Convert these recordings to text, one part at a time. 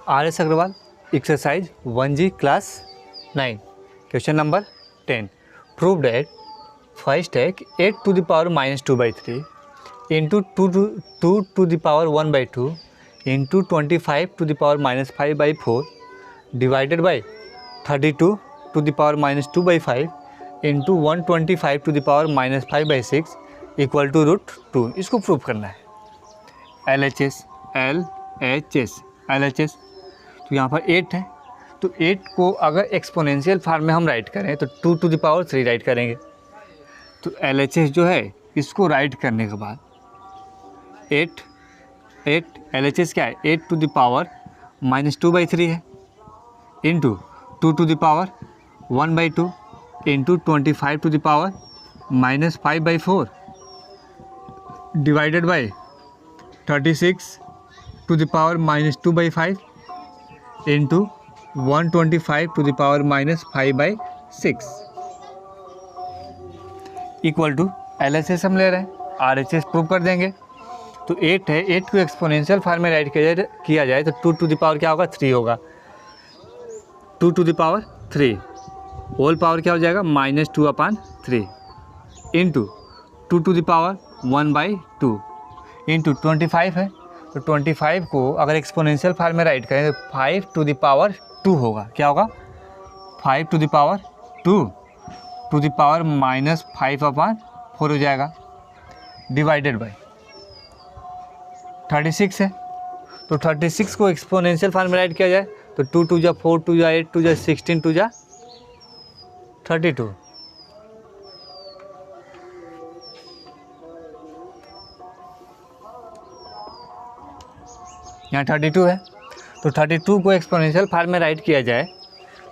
RS Agarwal, exercise 1G class 9, question number 10. Prove that first take 8 to the power minus 2/3 into 2 to the power 1/2 into 25 to the power minus 5/4 divided by 32 to the power minus 2/5 into 125 to the power minus 5/6 equal to √2. इसको prove करना है. LHS तो यहाँ पर 8 है, तो 8 को अगर एक्सपोनेंशियल फॉर्म में हम राइट करें तो 2 to the power 3 राइट करेंगे. तो LHS जो है इसको राइट करने के बाद 8 LHS क्या है, 8 to the power minus 2/3 है into 2 to the power 1/2 into 25 to the power minus 5/4 divided by 36 to the power minus 2/5 into 125 to the power minus 5/6 equal to LHS हम ले रहे हैं, RHS प्रूव कर देंगे. तो 8 है, 8 को एक्सपोनेंशियल फॉर्म में राइट किया जाए तो 2 to the power क्या होगा, 3 होगा. 2 to the power 3 whole power क्या हो जाएगा, -2/3 into 2 to the power 1/2 into 25 है. तो 25 को अगर एक्सपोनेंशियल फॉर्म में राइट करें तो 5 to the power 2 होगा. क्या होगा, 5 to the power 2 to the power minus 5/4 हो जाएगा डिवाइडेड बाई 36 है. तो 36 को एक्सपोनेंशियल फॉर्म में राइट किया जाए तो 2 2 जा 4 2 जा 8 2 जा 16 2 जा 32. यहाँ 32 है, तो 32 को एक्सपोनेंशियल फॉर्म में राइट किया जाए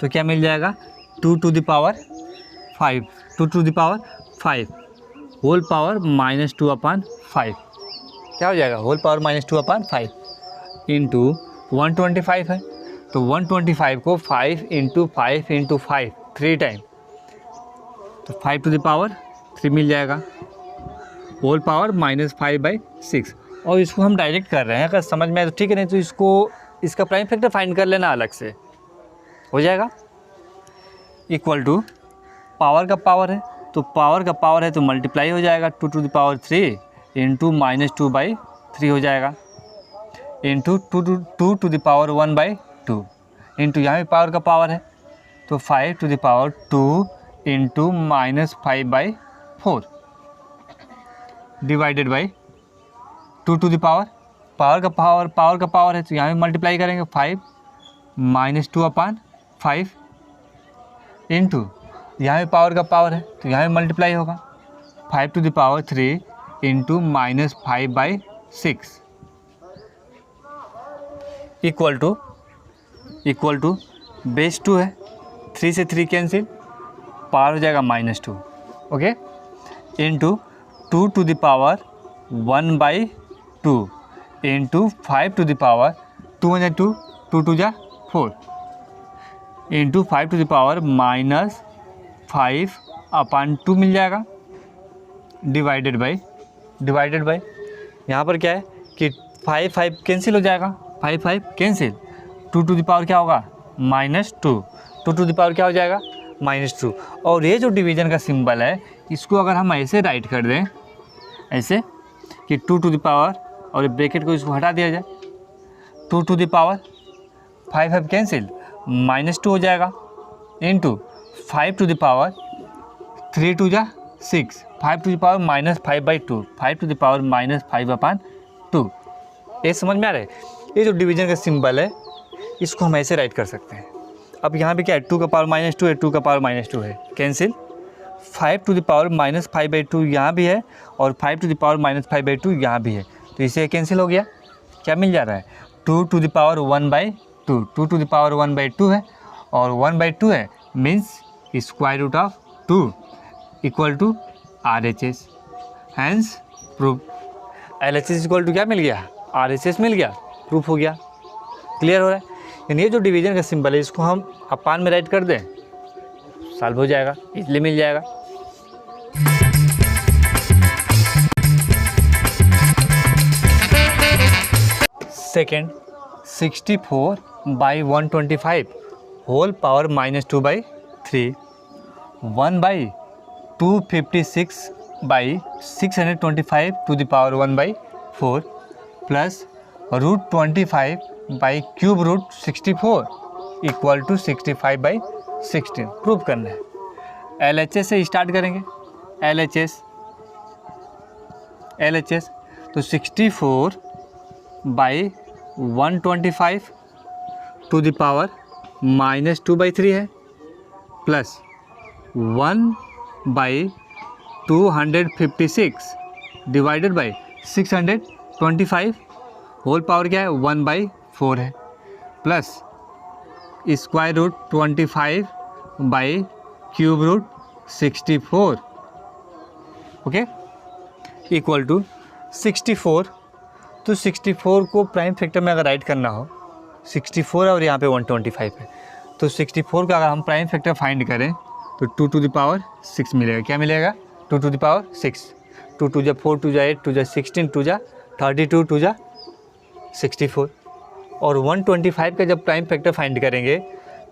तो क्या मिल जाएगा, 2 to the power 5 whole power -2/5 क्या हो जाएगा, होल पावर -2/5 इंटू 125 है. तो 125 को 5 इंटू 5 इंटू 5 3 टाइम, तो 5 to the power 3 मिल जाएगा होल पावर -5/6. और इसको हम डायरेक्ट कर रहे हैं, अगर समझ में आए तो ठीक है, नहीं तो इसका प्राइम फैक्टर फाइंड कर लेना अलग से हो जाएगा. इक्वल टू पावर का पावर है, तो पावर का पावर है तो मल्टीप्लाई हो जाएगा 2 to the power 3 इंटू -2/3 हो जाएगा into 2 to the power 1/2 into यहाँ भी पावर का पावर है तो 5 to the power 2 into -5/4 divided by 2 to the power power का पावर है तो यहाँ भी मल्टीप्लाई करेंगे 5 -2/5 इंटू यहाँ भी पावर का पावर है तो यहाँ भी मल्टीप्लाई होगा 5 to the power 3 into -5/6 equal to base 2 है, 3 से 3 कैंसिल, पावर हो जाएगा -2 okay into 2 to the power 1/2 into 5 to the power 2 1 2 2 2 जा 4 इंटू 5 to the power -5/2 मिल जाएगा डिवाइडेड बाई यहाँ पर क्या है कि 5 कैंसिल हो जाएगा, 5 कैंसिल, 2 to the power क्या होगा, -2, 2 to the power क्या हो जाएगा, -2. और ये जो डिवीज़न का सिंबल है इसको अगर हम ऐसे राइट कर दें, ऐसे कि 2 to the power और ब्रैकेट को इसको हटा दिया जाए, 2 to the power 5 कैंसिल, -2 हो जाएगा इंटू 5 to the power 3 2 जा 6, 5 to the power -5/2, 5 to the power -5/2. ये समझ में आ रहा है. ये जो डिवीज़न का सिंबल है इसको हम ऐसे राइट कर सकते हैं. अब यहाँ पे क्या है, 2 का पावर -2 है, 2 का पावर -2 है, कैंसिल, 5 to the power -5/2 यहाँ भी है और 5 to the power -5/2 यहाँ भी है, तो इसे कैंसिल हो गया. क्या मिल जा रहा है, 2 to the power 1/2, 2 to the power 1/2 है और 1/2 है means square root of 2 equal to RHS. Hence proof. LHS equal to क्या मिल गया, RHS मिल गया, प्रूफ हो गया. क्लियर हो रहा है. यानी ये जो डिवीज़न का सिंबल है इसको हम अपान में राइट कर दें, सॉल्व हो जाएगा, इसलिए मिल जाएगा. 64/125 whole power -2/3, 1/256/625 to the power 1/4 plus √25/³ 64 = 65/16 prove करना है। LHS से स्टार्ट करेंगे। LHS तो 64/125 टू द पावर -2/3 है plus 1/256 divided by 625 whole power क्या है 1/4 है प्लस √25/³ 64 ओके इक्वल टू 64। तो 64 को प्राइम फैक्टर में अगर राइट करना हो 64 और यहाँ पे 125 है तो 64 का अगर हम प्राइम फैक्टर फाइंड करें तो 2 टू द पावर 6 मिलेगा। क्या मिलेगा 2 टू द पावर 6, 2 2 जा 4 2 जा 8 2 जा 16 2 जा 32 2 जा 64 और 125 का जब प्राइम फैक्टर फाइंड करेंगे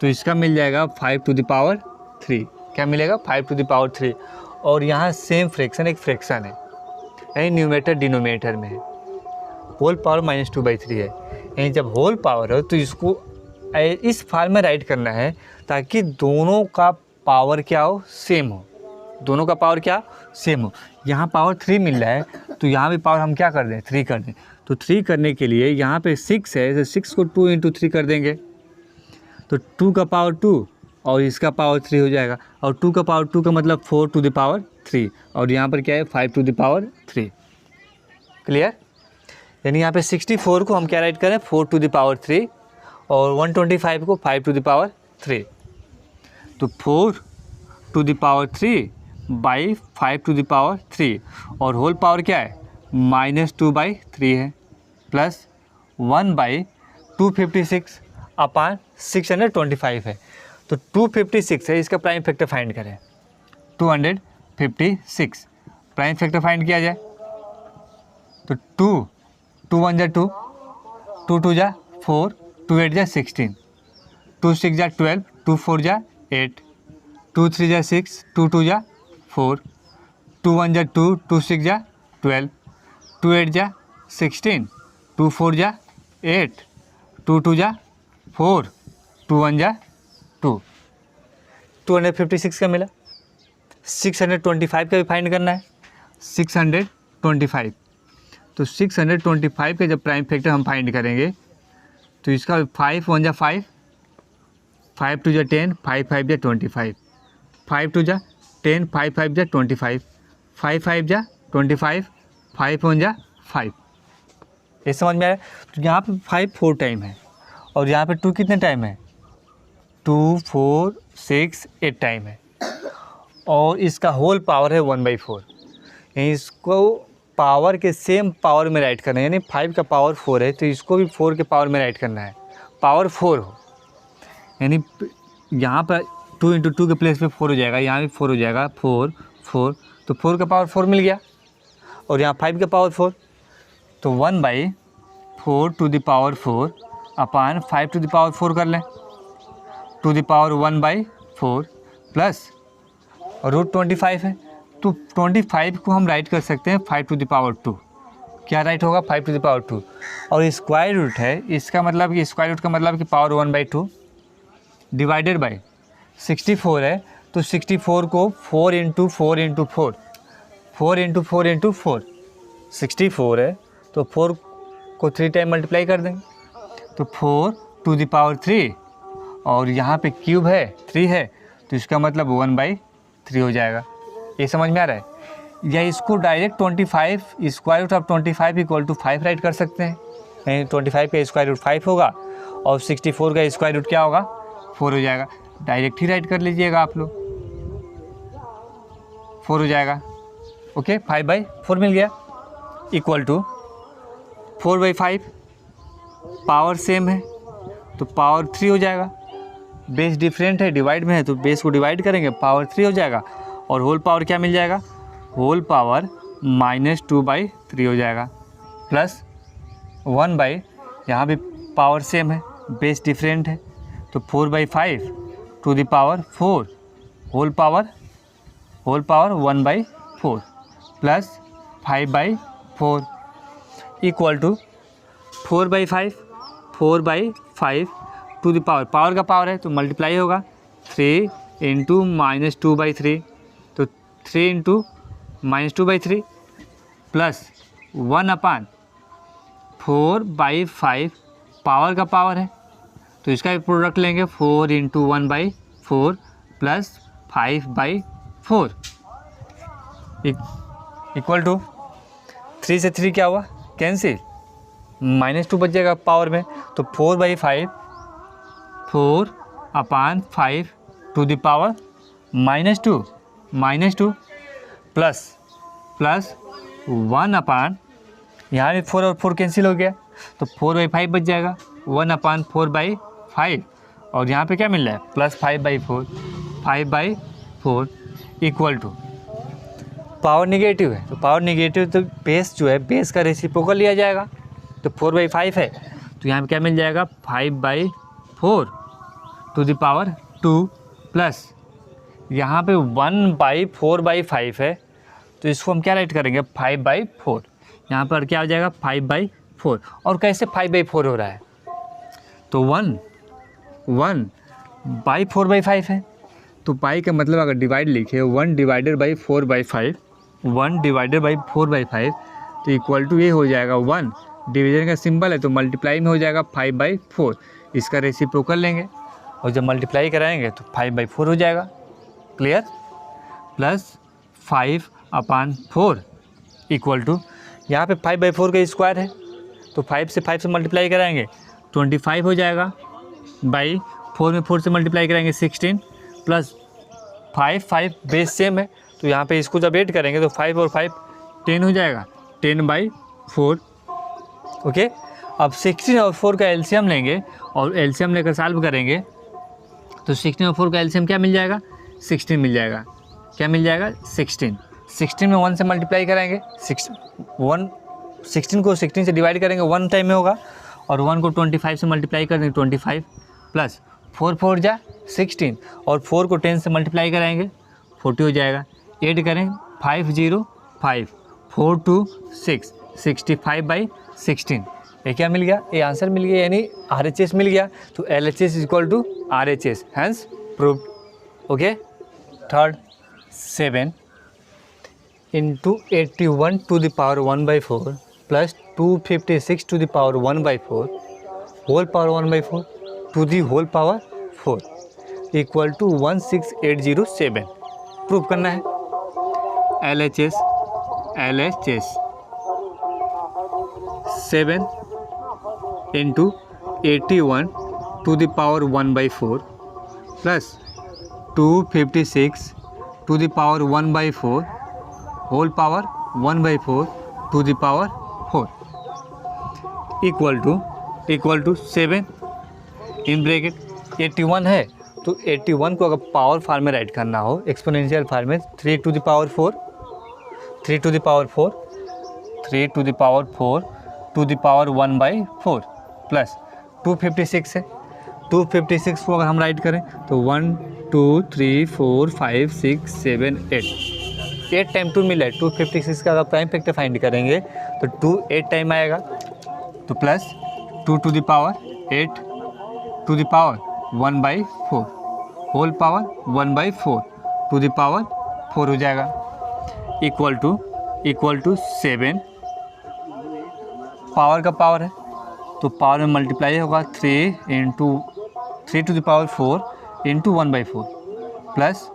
तो इसका मिल जाएगा 5 टू द पावर 3। क्या मिलेगा 5 टू द पावर 3 और यहाँ सेम फ्रैक्शन एक फ्रैक्शन है यानी न्यूमरेटर डिनोमिनेटर में है होल पावर -2/3 है यानी जब होल पावर हो तो इसको इस फॉर्म में राइट करना है ताकि दोनों का पावर क्या हो सेम हो, दोनों का पावर क्या सेम हो। यहाँ पावर 3 मिल रहा है तो यहाँ भी पावर हम क्या कर दें 3 कर दें। तो 3 करने के लिए यहाँ पे 6 है तो 6 को 2 × 3 कर देंगे तो 2 का पावर 2 और इसका पावर 3 हो जाएगा और 2 का पावर 2 का मतलब 4 टू द पावर 3 और यहाँ पर क्या है 5 टू द पावर 3। क्लियर? यानी यहाँ पे 64 को हम क्या राइट करें 4 टू द पावर 3 और 125 को 5 टू द पावर 3। तो 4 to the power 3 by 5 to the power 3 और होल पावर क्या है -2/3 है प्लस 1/256 अपान 625 है। तो 256 है इसका प्राइम फैक्टर फाइंड करें 256 प्राइम फैक्टर फाइंड किया जाए तो 2 1 जा 2 2 2 जा 4 2 8 जा 16 2 6 जा 12 2 4 जा 8 2 3 जा 6 2 2 जा 4 2 1 जा 2 2 6 जा 12 2 8 जा 16 2 4 जा 8 2 2 जा 4 2 1 जा 2 256 का मिला। 625 का भी फाइंड करना है 625 तो 625 का जब प्राइम फैक्टर हम फाइंड करेंगे तो इसका 5 1 जा 5 5 2 जा 10 5 5 जा 25 5 2 जा 10 5 5 जा 25 5 5 जा 25 5 1 जा 5। ये समझ में आया? तो यहाँ पे 5 4 टाइम है और यहाँ पे 2 कितने टाइम है 2 4 6 8 टाइम है और इसका होल पावर है 1/4 यानी इसको पावर के सेम पावर में राइट करना है यानी 5 का पावर 4 है तो इसको भी 4 के पावर में राइट करना है पावर 4 हो यानी यहाँ पर 2 × 2 के प्लेस पे 4 हो जाएगा यहाँ भी 4 हो जाएगा 4 4 तो 4 का पावर 4 मिल गया और यहाँ 5 का पावर 4 तो 1/4 to the power 4 upon 5 to the power 4 कर लें टू द पावर 1/4 प्लस √25 है तो 25 को हम राइट कर सकते हैं 5 टू द पावर 2। क्या राइट होगा 5 टू द पावर 2 और स्क्वायर रूट है इसका मतलब कि स्क्वायर रूट का मतलब कि पावर 1/2 डिवाइडेड बाई 64 है तो 64 को 4 × 4 × 4 4 × 4 × 4 64 है तो 4 को 3 टाइम मल्टीप्लाई कर देंगे तो 4 टू द पावर 3 और यहाँ पे क्यूब है 3 है तो इसका मतलब 1/3 हो जाएगा। ये समझ में आ रहा है? या इसको direct 25 square root of 25 equal to 5 write कर सकते हैं यानी 25 का स्क्वायर रूट 5 होगा और 64 का स्क्वायर रूट क्या होगा 4 हो जाएगा। डायरेक्ट ही राइट कर लीजिएगा आप लोग 4 हो जाएगा। ओके 5/4 मिल गया इक्वल टू 4/5 पावर सेम है तो पावर 3 हो जाएगा। बेस डिफरेंट है डिवाइड में है तो बेस को डिवाइड करेंगे पावर 3 हो जाएगा और होल पावर क्या मिल जाएगा होल पावर -2/3 हो जाएगा प्लस 1 बाई यहाँ भी पावर सेम है, बेस डिफरेंट है, तो 4/5 to the power 4 whole power 1/4 plus 5/4 equal to 4/5 to the power का पावर है तो मल्टीप्लाई होगा 3 इंटू -2/3, तो 3 इंटू -2/3 प्लस 1/4/5 पावर का पावर है तो इसका भी प्रोडक्ट लेंगे 4 इंटू 1/4 प्लस 5/4 इक्वल टू 3 से 3 क्या हुआ कैंसिल, -2 बच जाएगा पावर में, तो 4/5 टू द पावर -2 प्लस 1 यहाँ भी 4 और 4 कैंसिल हो गया तो 4/5 बच जाएगा, 1/4/5 और यहाँ पे क्या मिल रहा है plus 5/4 equal to power negative है, तो पावर निगेटिव तो बेस जो है बेस का रेसिप्रोकल लिया जाएगा, तो 4/5 है तो यहाँ पे क्या मिल जाएगा 5/4 टू द पावर 2 प्लस यहाँ पे 1/4/5 है तो इसको हम क्या राइट करेंगे 5/4, यहाँ पर क्या हो जाएगा 5/4 और कैसे 5/4 हो रहा है तो 1/4/5 है तो पाई का मतलब अगर डिवाइड लिखे 1 डिवाइडेड बाई 4/5 तो इक्वल टू ये हो जाएगा 1, डिवीजन का सिंबल है तो मल्टीप्लाई में हो जाएगा 5/4, इसका रेसिप्रोकल लेंगे और जब मल्टीप्लाई कराएंगे तो 5/4 हो जाएगा, क्लियर, प्लस 5/4 इक्वल टू यहाँ पे 5/4 का स्क्वायर है तो 5 से मल्टीप्लाई कराएंगे 25 हो जाएगा, बाई 4 में 4 से मल्टीप्लाई कराएंगे 16 प्लस 5 बेस सेम है तो यहाँ पे इसको जब ऐड करेंगे तो 5 और 5 10 हो जाएगा, 10/4 ओके। अब 16 और 4 का एलसीएम लेंगे और एलसीएम लेकर सॉल्व करेंगे तो 16 और 4 का एलसीएम क्या मिल जाएगा 16 मिल जाएगा, क्या मिल जाएगा 16 में 1 से मल्टीप्लाई कराएंगे 16 को 16 से डिवाइड करेंगे 1 टाइम में होगा और 1 को 25 से मल्टीप्लाई कर देंगे 25 प्लस 4 जा 16 और 4 को 10 से मल्टीप्लाई कराएंगे 40 हो जाएगा, ऐड करें 505 4 2 6 65/16 ये क्या मिल गया, ये आंसर मिल गया यानी RHS मिल गया, तो LHS equal to RHS hence proved, okay. Third 7 into 81 to the power 1/4 plus 256 to the power 1/4 whole power 1/4 to the whole power 4 equal to 16807 prove करना है। LHS 7 into 81 to the power 1/4 plus 256 to the power 1/4 whole power 1/4 to the power 4 equal to 7 in bracket 81 है तो 81 को अगर power form में right करना हो exponential form में 3 to the power 4 to the power 1/4 plus 256 है, 256 को अगर हम राइट करें तो 1 2 3 4 5 6 7 8 टाइम 2 मिला है, 256 का अगर प्राइम फैक्टर फाइंड करेंगे तो 2 8 टाइम आएगा तो plus 2 to the power 8 to the power 1/4 whole power 1/4 to the power 4 हो जाएगा इक्वल टू 7 पावर का पावर है तो पावर में मल्टीप्लाई होगा 3 to the power 4 into 1/4 plus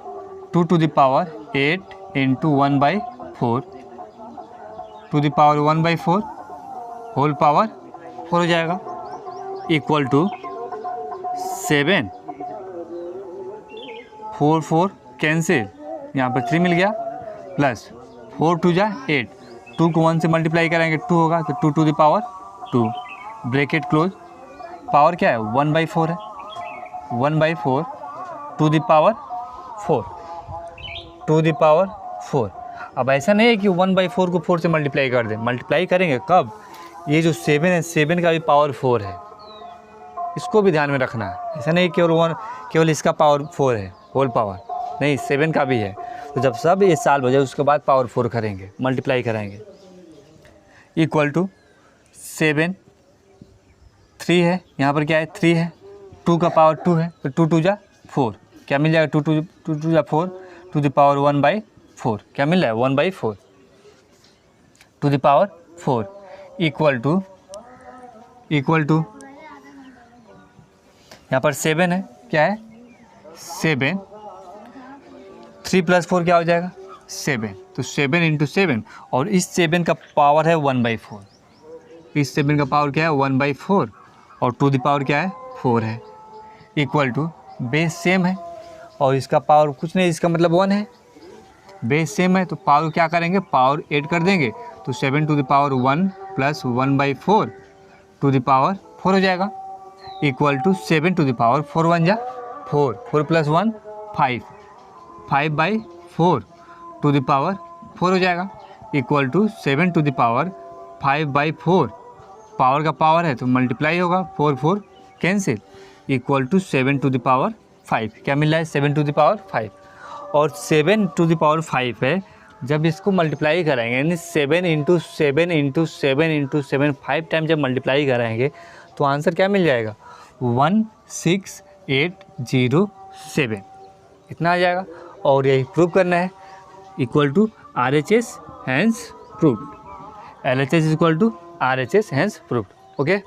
2 to the power 8 into 1/4 to the power 1/4 whole power 4 हो जाएगा equal to 7 4 cancel, यहाँ पर 3 मिल गया प्लस 4 2 जा 8, 2 को 1 से मल्टीप्लाई करेंगे 2 होगा तो 2 to the power 2 bracket close, power क्या है 1/4 है, 1/4 टू द पावर 4 अब ऐसा नहीं है कि 1/4 को 4 से मल्टीप्लाई कर दें, मल्टीप्लाई करेंगे कब, ये जो 7 है 7 का भी पावर 4 है इसको भी ध्यान में रखना है। ऐसा नहीं केवल इसका पावर 4 है होल पावर, नहीं 7 का भी है। तो जब सब ये सॉल्व हो जाए उसके बाद पावर 4 करेंगे, मल्टीप्लाई करेंगे। इक्वल टू 7, 3 है, यहाँ पर क्या है 3 है, 2 का पावर 2 है, तो 2 2 जा 4, क्या मिल जाएगा 2 2 जा 4, टू द पावर 1/4, क्या मिल रहा है 1/4 to the power 4 equal to यहाँ पर 7 है, क्या है 7, 3 + 4 क्या हो जाएगा 7, तो 7 × 7, और इस 7 का पावर है 1/4, इस 7 का पावर क्या है 1/4, और टू द पावर क्या है 4 है, इक्वल टू बेस सेम है और इसका पावर कुछ नहीं, इसका मतलब 1 है, बेस सेम है तो पावर क्या करेंगे, पावर ऐड कर देंगे, तो 7 to the power 1 + 1/4 to the power 4 हो जाएगा, equal to 7 to the power 4 1 जा 4, 4 + 1 5, 5/4 टू द पावर 4 हो जाएगा, equal to 7 to the power 5/4, power का पावर है तो मल्टीप्लाई होगा, 4 4 cancel, equal to 7 to the power 5, क्या मिल रहा है 7 टू द पावर 5, और 7 टू द पावर 5 है, जब इसको मल्टीप्लाई करेंगे यानी 7 × 7 × 7 × 7 5 टाइम जब मल्टीप्लाई करेंगे तो आंसर क्या मिल जाएगा 16807, इतना आ जाएगा, और यही प्रूव करना है, equal to RHS hence proved, LHS equal to RHS hence proved, okay.